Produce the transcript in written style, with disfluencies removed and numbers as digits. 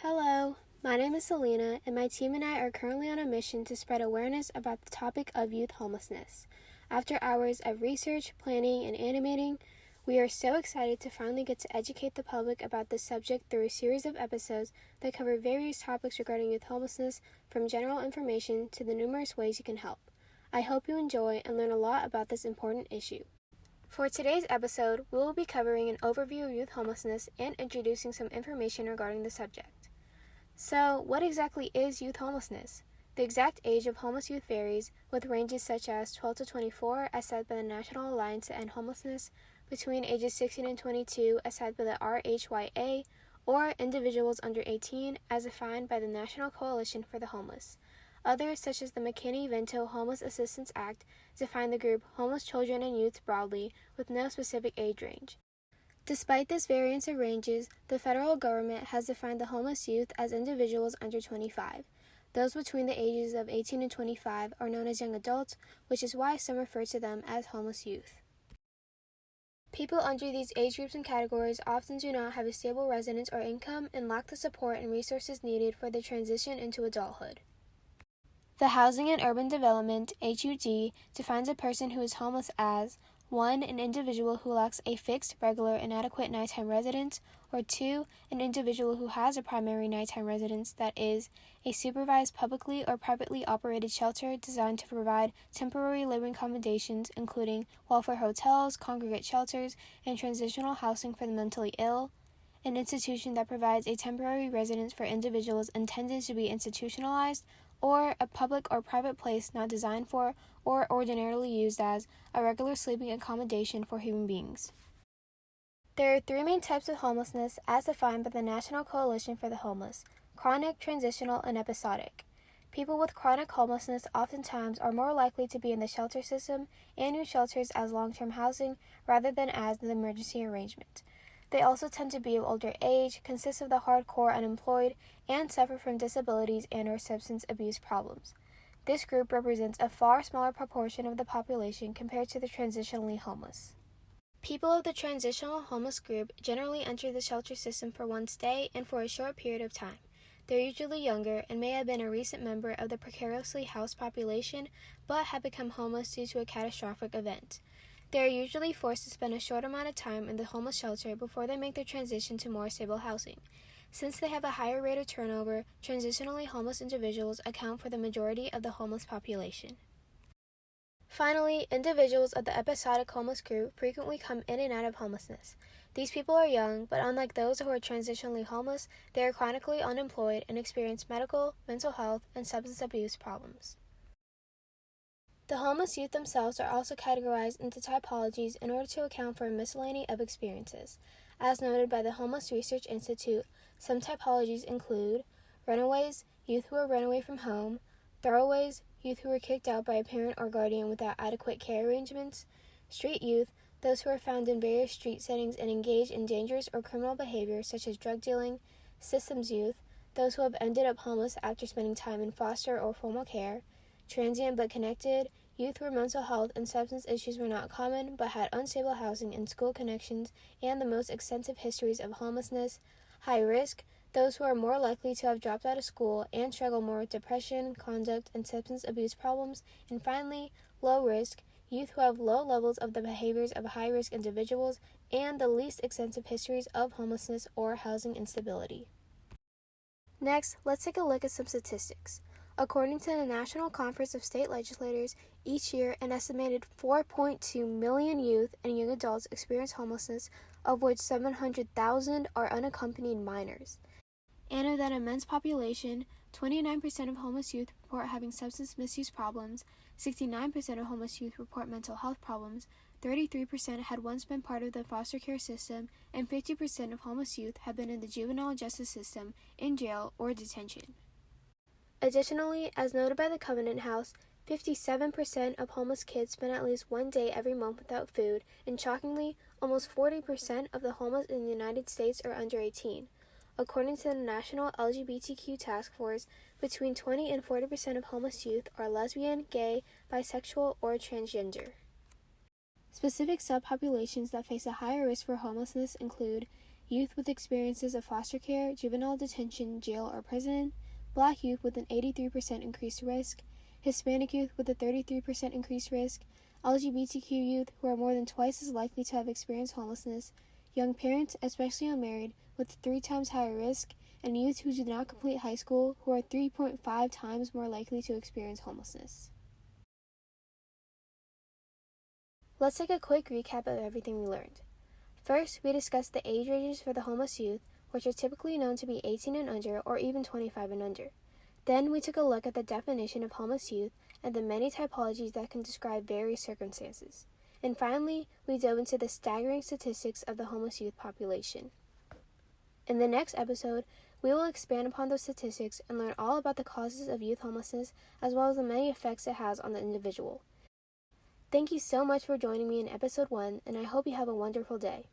Hello, my name is Celena, and my team and I are currently on a mission to spread awareness about the topic of youth homelessness. After hours of research, planning, and animating, we are so excited to finally get to educate the public about this subject through a series of episodes that cover various topics regarding youth homelessness, from general information to the numerous ways you can help. I hope you enjoy and learn a lot about this important issue. For today's episode, we will be covering an overview of youth homelessness and introducing some information regarding the subject. So, what exactly is youth homelessness? The exact age of homeless youth varies, with ranges such as 12 to 24 as set by the National Alliance to End Homelessness, between ages 16 and 22 as set by the RHYA, or individuals under 18 as defined by the National Coalition for the Homeless. Others, such as the McKinney-Vento Homeless Assistance Act, define the group homeless children and youth broadly, with no specific age range. Despite this variance of ranges, the federal government has defined the homeless youth as individuals under 25. Those between the ages of 18 and 25 are known as young adults, which is why some refer to them as homeless youth. People under these age groups and categories often do not have a stable residence or income and lack the support and resources needed for the transition into adulthood. The Housing and Urban Development, HUD, defines a person who is homeless as 1. An individual who lacks a fixed, regular, and adequate nighttime residence, or 2. An individual who has a primary nighttime residence that is a supervised publicly or privately operated shelter designed to provide temporary living accommodations, including welfare hotels, congregate shelters, and transitional housing for the mentally ill. An institution that provides a temporary residence for individuals intended to be institutionalized, or a public or private place not designed for or ordinarily used as a regular sleeping accommodation for human beings. There are three main types of homelessness as defined by the National Coalition for the Homeless: chronic, transitional, and episodic. People with chronic homelessness oftentimes are more likely to be in the shelter system and use shelters as long-term housing rather than as an emergency arrangement. They also tend to be of older age, consist of the hardcore unemployed, and suffer from disabilities and/or substance abuse problems. This group represents a far smaller proportion of the population compared to the transitionally homeless. People of the transitional homeless group generally enter the shelter system for one stay and for a short period of time. They're usually younger and may have been a recent member of the precariously housed population, but have become homeless due to a catastrophic event. They are usually forced to spend a short amount of time in the homeless shelter before they make their transition to more stable housing. Since they have a higher rate of turnover, transitionally homeless individuals account for the majority of the homeless population. Finally, individuals of the episodic homeless group frequently come in and out of homelessness. These people are young, but unlike those who are transitionally homeless, they are chronically unemployed and experience medical, mental health, and substance abuse problems. The homeless youth themselves are also categorized into typologies in order to account for a miscellany of experiences. As noted by the Homeless Research Institute, some typologies include runaways, youth who are run away from home; throwaways, youth who were kicked out by a parent or guardian without adequate care arrangements; street youth, those who are found in various street settings and engage in dangerous or criminal behavior such as drug dealing; systems youth, those who have ended up homeless after spending time in foster or formal care; transient but connected, youth where mental health and substance issues were not common but had unstable housing and school connections and the most extensive histories of homelessness; high risk, those who are more likely to have dropped out of school and struggle more with depression, conduct, and substance abuse problems; and finally, low risk, youth who have low levels of the behaviors of high-risk individuals and the least extensive histories of homelessness or housing instability. Next, let's take a look at some statistics. According to the National Conference of State Legislatures, each year an estimated 4.2 million youth and young adults experience homelessness, of which 700,000 are unaccompanied minors. And of that immense population, 29% of homeless youth report having substance misuse problems, 69% of homeless youth report mental health problems, 33% had once been part of the foster care system, and 50% of homeless youth have been in the juvenile justice system, in jail, or detention. Additionally, as noted by the Covenant House, 57% of homeless kids spend at least one day every month without food, and shockingly, almost 40% of the homeless in the United States are under 18. According to the National LGBTQ Task Force, between 20 and 40% of homeless youth are lesbian, gay, bisexual, or transgender. Specific subpopulations that face a higher risk for homelessness include youth with experiences of foster care, juvenile detention, jail, or prison, Black youth with an 83% increased risk, Hispanic youth with a 33% increased risk, LGBTQ youth who are more than twice as likely to have experienced homelessness, young parents, especially unmarried, with 3 times higher risk, and youth who do not complete high school who are 3.5 times more likely to experience homelessness. Let's take a quick recap of everything we learned. First, we discussed the age ranges for the homeless youth, which are typically known to be 18 and under or even 25 and under. Then we took a look at the definition of homeless youth and the many typologies that can describe various circumstances. And finally, we dove into the staggering statistics of the homeless youth population. In the next episode, we will expand upon those statistics and learn all about the causes of youth homelessness as well as the many effects it has on the individual. Thank you so much for joining me in episode 1, and I hope you have a wonderful day.